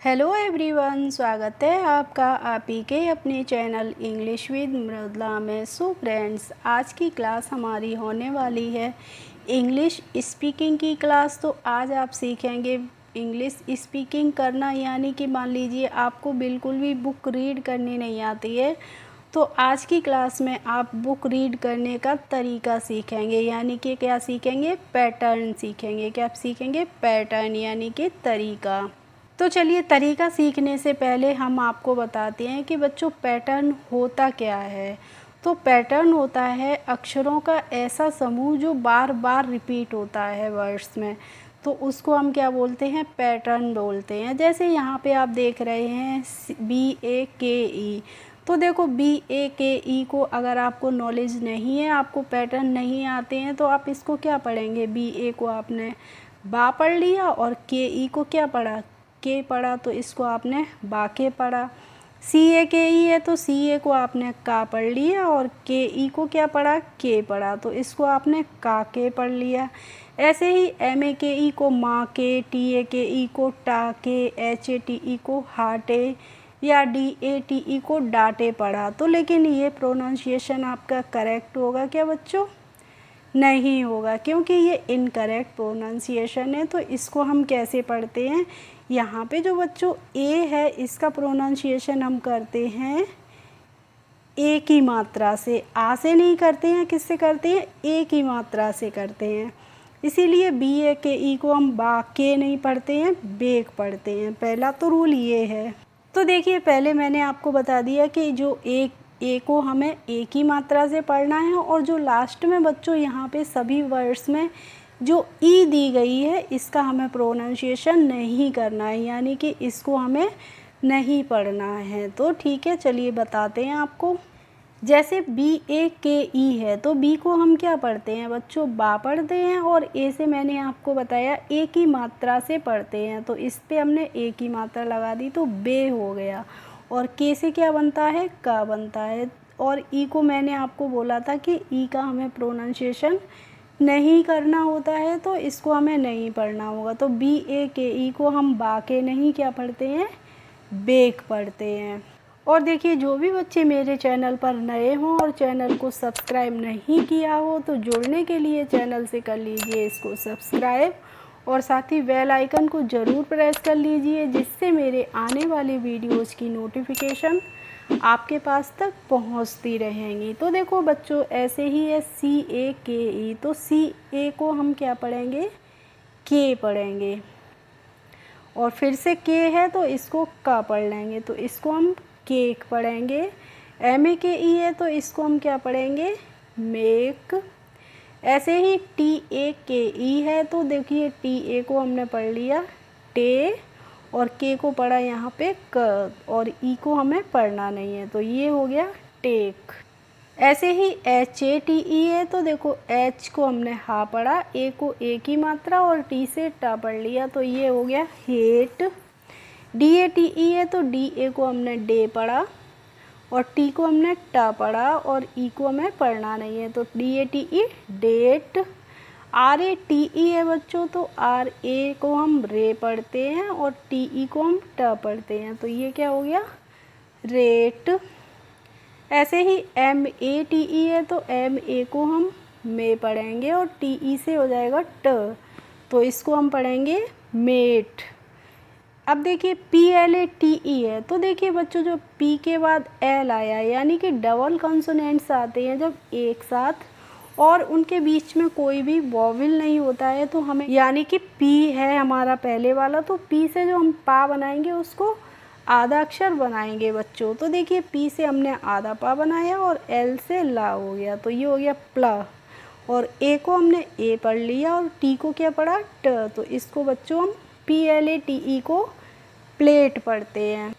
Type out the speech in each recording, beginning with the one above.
Hello everyone, स्वागत है आपका आप ही के अपने चैनल इंग्लिश विद मृदुला में। सो फ्रेंड्स, आज की क्लास हमारी होने वाली है इंग्लिश स्पीकिंग की क्लास। तो आज आप सीखेंगे इंग्लिश स्पीकिंग करना, यानी कि मान लीजिए आपको बिल्कुल भी बुक रीड करनी नहीं आती है, तो आज की क्लास में आप बुक रीड करने का तरीका सीखेंगे, यानी कि क्या सीखेंगे, पैटर्न सीखेंगे। क्या सीखेंगे? पैटर्न यानी कि तरीका। तो चलिए, तरीका सीखने से पहले हम आपको बताते हैं कि बच्चों पैटर्न होता क्या है। तो पैटर्न होता है अक्षरों का ऐसा समूह जो बार बार रिपीट होता है वर्ड्स में, तो उसको हम क्या बोलते हैं? पैटर्न बोलते हैं। जैसे यहाँ पे आप देख रहे हैं BAKE, तो देखो BAKE को अगर आपको नॉलेज नहीं है, आपको पैटर्न नहीं आते हैं, तो आप इसको क्या पढ़ेंगे? BA को आपने बा पढ़ लिया और KE को क्या पढ़ा? के पढ़ा, तो इसको आपने बाके पढ़ा। CAKE है तो CA को आपने का पढ़ लिया और KE को क्या पढ़ा? के पढ़ा, तो इसको आपने काके पढ़ लिया। ऐसे ही MAKE को माँ के, TAKE को टाके, HATE को हाटे या DATE को डाटे पढ़ा। तो लेकिन ये प्रोनाउंसिएशन आपका करेक्ट होगा क्या बच्चों? नहीं होगा, क्योंकि ये इनकरेक्ट प्रोनाउंसिएशन है। तो इसको हम कैसे पढ़ते हैं? यहाँ पे जो बच्चों ए है, इसका प्रोनाउंसिएशन हम करते हैं ए की मात्रा से, आ से नहीं करते हैं। किससे करते हैं? ए की मात्रा से करते हैं। इसीलिए BAKE को हम बाके नहीं पढ़ते हैं, बेक पढ़ते हैं। पहला तो रूल ये है। तो देखिए, पहले मैंने आपको बता दिया कि जो ए को हमें ए की मात्रा से पढ़ना है, और जो लास्ट में बच्चों यहाँ पे सभी वर्ड्स में जो ई दी गई है, इसका हमें प्रोनाउंसिएशन नहीं करना है, यानी कि इसको हमें नहीं पढ़ना है। तो ठीक है, चलिए बताते हैं आपको। जैसे BAKE है, तो बी को हम क्या पढ़ते हैं बच्चों? बा पढ़ते हैं, और ए से मैंने आपको बताया ए की मात्रा से पढ़ते हैं, तो इस पे हमने ए की मात्रा लगा दी तो बे हो गया। और के से क्या बनता है? का बनता है। और ई को मैंने आपको बोला था कि ई का हमें प्रोनाउंसिएशन नहीं करना होता है, तो इसको हमें नहीं पढ़ना होगा। तो BAKE को हम बाके नहीं क्या पढ़ते हैं? बेक पढ़ते हैं। और देखिए, जो भी बच्चे मेरे चैनल पर नए हों और चैनल को सब्सक्राइब नहीं किया हो, तो जुड़ने के लिए चैनल से कर लीजिए इसको सब्सक्राइब, और साथ ही बेल आइकन को ज़रूर प्रेस कर लीजिए, जिससे मेरे आने वाली वीडियोज़ की नोटिफिकेशन आपके पास तक पहुंचती रहेंगी। तो देखो बच्चों, ऐसे ही है CAKE, तो CA को हम क्या पढ़ेंगे? के पढ़ेंगे। और फिर से के है तो इसको का पढ़ लेंगे, तो इसको हम केक पढ़ेंगे। MAKE है तो इसको हम क्या पढ़ेंगे? मेक। ऐसे ही TAKE है, तो देखिए TA को हमने पढ़ लिया टे, और के को पढ़ा यहाँ पे क, और ई को हमें पढ़ना नहीं है, तो ये हो गया टेक। ऐसे ही HATE है, तो देखो H को हमने हा पढ़ा, ए को ए की मात्रा और टी से टा पढ़ लिया, तो ये हो गया हेट। DATE है, तो DA को हमने डे पढ़ा और टी को हमने टा पढ़ा, और ई को हमें पढ़ना नहीं है, तो DATE डेट। RATE है बच्चों, तो RA को हम रे पढ़ते हैं और TE को हम ट पढ़ते हैं, तो ये क्या हो गया? रेट। ऐसे ही MATE है, तो MA को हम मे पढ़ेंगे और TE से हो जाएगा ट, तो इसको हम पढ़ेंगे मेट। अब देखिए PLATE है, तो देखिए बच्चों, जो P के बाद L आया, यानी कि डबल कॉन्सोनेंट्स आते हैं जब एक साथ, और उनके बीच में कोई भी वॉवल नहीं होता है, तो हमें, यानी कि P है हमारा पहले वाला, तो P से जो हम पा बनाएंगे उसको आधा अक्षर बनाएंगे बच्चों। तो देखिए P से हमने आधा पा बनाया और L से ला हो गया, तो ये हो गया प्ला। और A को हमने ए पढ़ लिया और T को क्या पढ़ा? ट, तो इसको बच्चों हम PLATE को प्लेट पढ़ते हैं।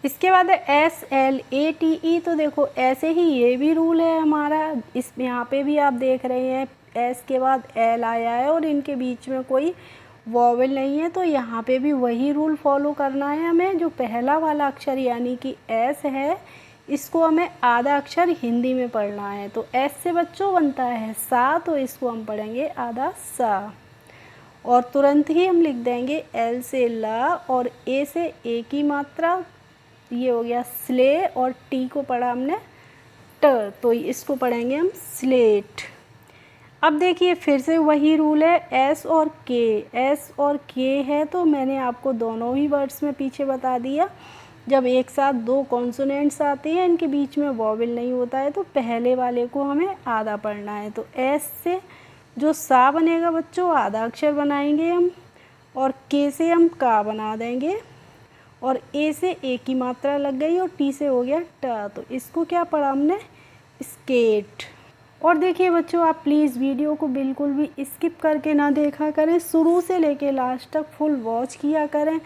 इसके बाद है SLATE, तो देखो ऐसे ही ये भी रूल है हमारा। इस यहाँ पे भी आप देख रहे हैं S के बाद L आया है और इनके बीच में कोई वॉवल नहीं है, तो यहाँ पे भी वही रूल फॉलो करना है हमें। जो पहला वाला अक्षर यानी कि S है, इसको हमें आधा अक्षर हिंदी में पढ़ना है, तो S से बच्चों बनता है सा, तो इसको हम पढ़ेंगे आधा सा। और तुरंत ही हम लिख देंगे एल से ला और ए से ए की मात्रा, ये हो गया स्ले, और टी को पढ़ा हमने ट, तो इसको पढ़ेंगे हम स्लेट। अब देखिए फिर से वही रूल है, एस और के है तो मैंने आपको दोनों ही वर्ड्स में पीछे बता दिया। जब एक साथ दो कॉन्सोनेंट्स आते हैं, इनके बीच में वॉवेल नहीं होता है, तो पहले वाले को हमें आधा पढ़ना है। तो एस से जो सा बनेगा बच्चों, आधा अक्षर बनाएंगे हम, और के से हम का बना देंगे, और ए से ए की मात्रा लग गई, और टी से हो गया ट, तो इसको क्या पढ़ा हमने, स्केट। और देखिए बच्चों, आप प्लीज़ वीडियो को बिल्कुल भी स्किप करके ना देखा करें, शुरू से लेके लास्ट तक फुल वॉच किया करें,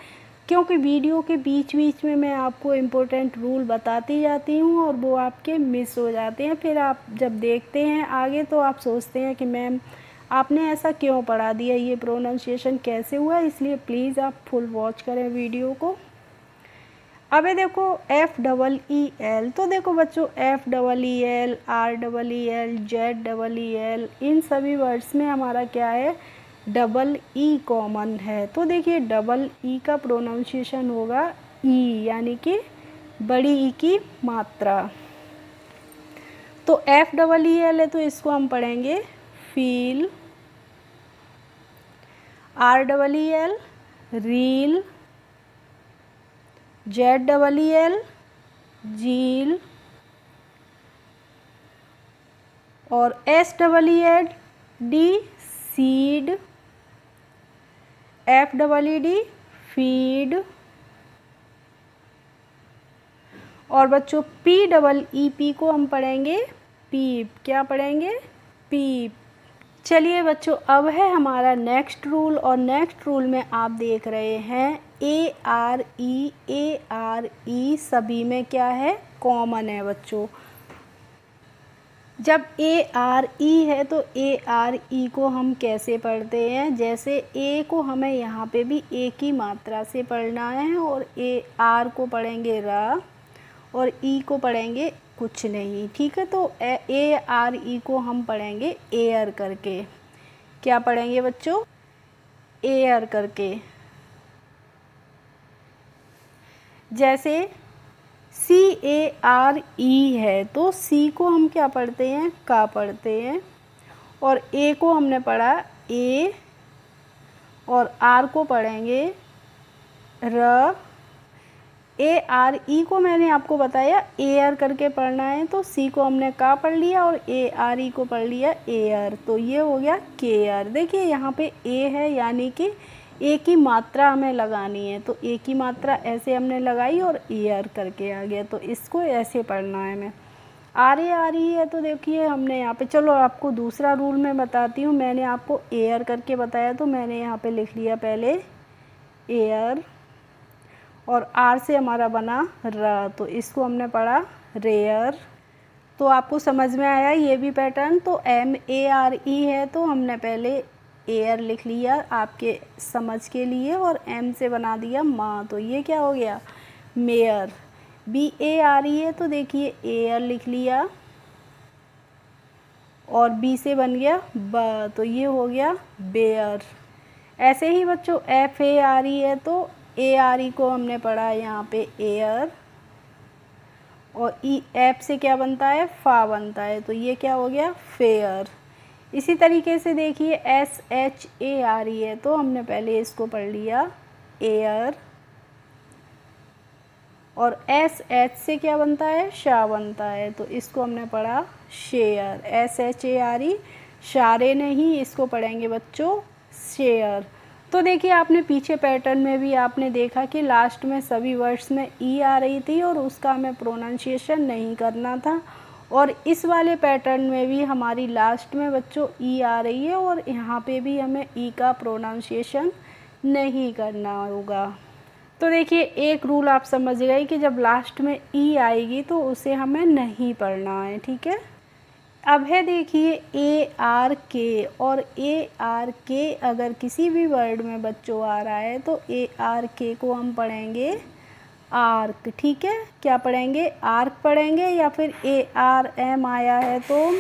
क्योंकि वीडियो के बीच बीच में मैं आपको इम्पोर्टेंट रूल बताती जाती हूँ और वो आपके मिस हो जाते हैं। फिर आप जब देखते हैं आगे तो आप सोचते हैं कि मैम आपने ऐसा क्यों पढ़ा दिया, ये प्रोनाउंसिएशन कैसे हुआ, इसलिए प्लीज़ आप फुल वॉच करें वीडियो को। अबे देखो FEEL, तो देखो बच्चों FEEL, REEL, ZEEL, इन सभी वर्ड्स में हमारा क्या है, डबल ई कॉमन है। तो देखिए डबल ई का प्रोनाउंसिएशन होगा ई, यानी कि बड़ी ई की मात्रा। तो FEEL है तो इसको हम पढ़ेंगे फील, REEL रील, ZEEL झील, और SEED सीड, FEED फीड, और बच्चों PEEP को हम पढ़ेंगे पीप। क्या पढ़ेंगे, पीप। चलिए बच्चों, अब है हमारा नेक्स्ट रूल, और नेक्स्ट रूल में आप देख रहे हैं ARE सभी में क्या है, कॉमन है बच्चों। जब ARE है तो ARE को हम कैसे पढ़ते हैं, जैसे ए को हमें यहाँ पे भी ए की मात्रा से पढ़ना है, और AR को पढ़ेंगे रा, और ई को पढ़ेंगे कुछ नहीं, ठीक है। तो ARE को हम पढ़ेंगे एयर करके। क्या पढ़ेंगे बच्चों, एयर करके। जैसे CARE है तो सी को हम क्या पढ़ते हैं, का पढ़ते हैं, और ए को हमने पढ़ा ए, और आर को पढ़ेंगे र। ARE को मैंने आपको बताया एयर करके पढ़ना है, तो सी को हमने का पढ़ लिया और ARE को पढ़ लिया एयर, तो ये हो गया केयर। देखिए यहाँ पे ए है, यानी कि ए की मात्रा हमें लगानी है, तो ए की मात्रा ऐसे हमने लगाई और एयर करके आ गया, तो इसको ऐसे पढ़ना है हमें। RARE है तो देखिए हमने यहाँ पे, चलो आपको दूसरा रूल मैं बताती हूँ। मैंने आपको एयर करके बताया तो मैंने यहाँ पे लिख लिया पहले एयर, और आर से हमारा बना र, तो इसको हमने पढ़ा रेयर। तो आपको समझ में आया ये भी पैटर्न। तो MARE है तो हमने पहले एयर लिख लिया आपके समझ के लिए, और एम से बना दिया माँ, तो ये क्या हो गया, मेयर। BARE है तो देखिए एयर लिख लिया, और बी से बन गया ब, तो ये हो गया बेयर। ऐसे ही बच्चों FARE है तो ARE को हमने पढ़ा यहाँ पे एयर, और एप से क्या बनता है, फा बनता है, तो ये क्या हो गया, फेयर। इसी तरीके से देखिए SHARE है तो हमने पहले इसको पढ़ लिया एयर, और SH से क्या बनता है, शा बनता है, तो इसको हमने पढ़ा शेयर। SHARE, शारे नहीं, इसको पढ़ेंगे बच्चों शेयर। तो देखिए आपने पीछे पैटर्न में भी आपने देखा कि लास्ट में सभी वर्ड्स में ई आ रही थी और उसका हमें प्रोनाउंसिएशन नहीं करना था, और इस वाले पैटर्न में भी हमारी लास्ट में बच्चों ई आ रही है, और यहाँ पे भी हमें ई का प्रोनाउंसिएशन नहीं करना होगा। तो देखिए एक रूल आप समझ गए कि जब लास्ट में ई आएगी तो उसे हमें नहीं पढ़ना है, ठीक है। अब है देखिए ARK, और ARK अगर किसी भी वर्ड में बच्चों आ रहा है तो ARK को हम पढ़ेंगे आर्क, ठीक है। क्या पढ़ेंगे, आर्क पढ़ेंगे, या फिर ARM आया है तो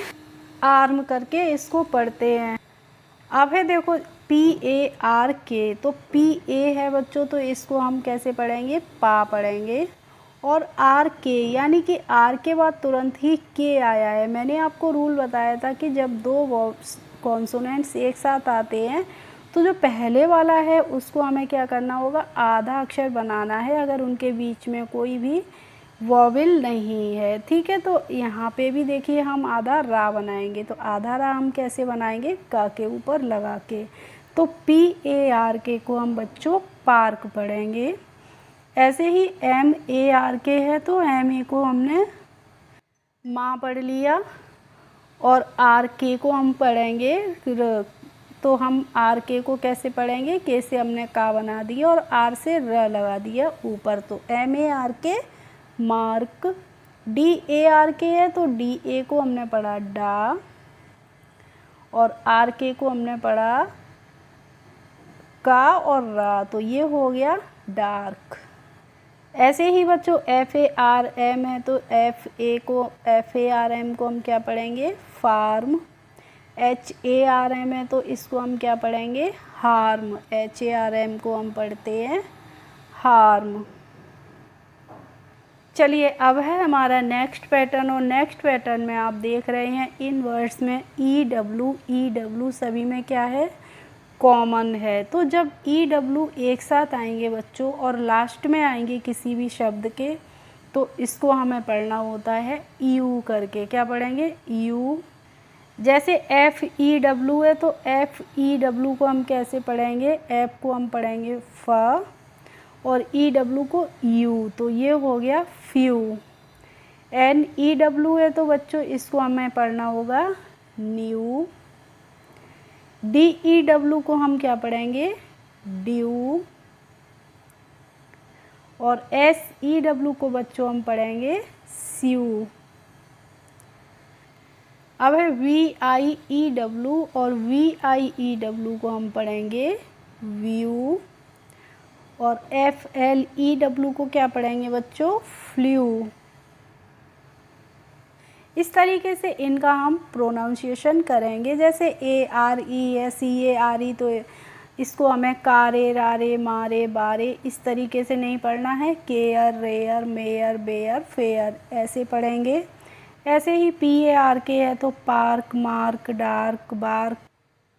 आर्म करके इसको पढ़ते हैं। अब है देखो PARK, तो PA है बच्चों, तो इसको हम कैसे पढ़ेंगे, पा पढ़ेंगे। और RK यानी कि R के बाद तुरंत ही K आया है। मैंने आपको रूल बताया था कि जब दो कॉन्सोनेंट्स एक साथ आते हैं तो जो पहले वाला है उसको हमें क्या करना होगा, आधा अक्षर बनाना है अगर उनके बीच में कोई भी वॉवेल नहीं है। ठीक है, तो यहाँ पे भी देखिए हम आधा रा बनाएंगे, तो आधा रा हम कैसे बनाएंगे, का के ऊपर लगा के। तो PARK को हम बच्चों पार्क पढ़ेंगे। ऐसे ही MARK है, तो MA को हमने माँ पढ़ लिया। और RK को हम पढ़ेंगे तो हम RK को कैसे पढ़ेंगे, के से हमने का बना दिया और R से र लगा दिया ऊपर, तो MARK मार्क। DARK है, तो DA को हमने पढ़ा डा और RK को हमने पढ़ा का और रा, तो ये हो गया डार्क। ऐसे ही बच्चों FARM है, तो FARM को हम क्या पढ़ेंगे, फार्म। HARM है, तो इसको हम क्या पढ़ेंगे, हार्म। HARM को हम पढ़ते हैं हार्म। चलिए अब है हमारा नेक्स्ट पैटर्न, और नेक्स्ट पैटर्न में आप देख रहे हैं इन वर्ड्स में EW सभी में क्या है, कॉमन है। तो जब EW एक साथ आएंगे बच्चों और लास्ट में आएंगे किसी भी शब्द के, तो इसको हमें पढ़ना होता है यू करके। क्या पढ़ेंगे, यू। जैसे FEW है, तो FEW को हम कैसे पढ़ेंगे, F को हम पढ़ेंगे फ और EW को यू, तो ये हो गया फ्यू। NEW है, तो बच्चों इसको हमें पढ़ना होगा न्यू। DEW को हम क्या पढ़ेंगे, ड्यू। और SEW को बच्चों हम पढ़ेंगे स्यू। अब है VIEW, और VIEW को हम पढ़ेंगे व्यू। और FLEW को क्या पढ़ेंगे बच्चों, फ्लू। इस तरीके से इनका हम प्रोनाउंसिएशन करेंगे। जैसे ARE है, CARE, तो इसको हमें कारे, रारे, मारे, बारे इस तरीके से नहीं पढ़ना है। Care, rare, mayor, bear, fair ऐसे पढ़ेंगे। ऐसे ही PARK है, तो पार्क, मार्क, डार्क, बार्क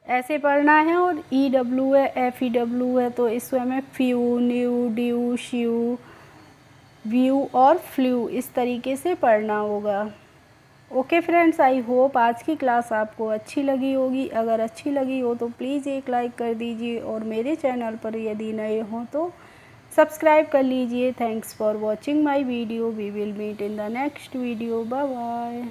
ऐसे पढ़ना है। और EW है, FEW है, तो इसको हमें फ्यू, न्यू, ड्यू, श्यू, व्यू और फ्लू इस तरीके से पढ़ना होगा। ओके फ्रेंड्स, आई होप आज की क्लास आपको अच्छी लगी होगी। अगर अच्छी लगी हो तो प्लीज़ एक लाइक कर दीजिए, और मेरे चैनल पर यदि नए हों तो सब्सक्राइब कर लीजिए। Thanks for watching my video. We will meet in the next video. Bye bye.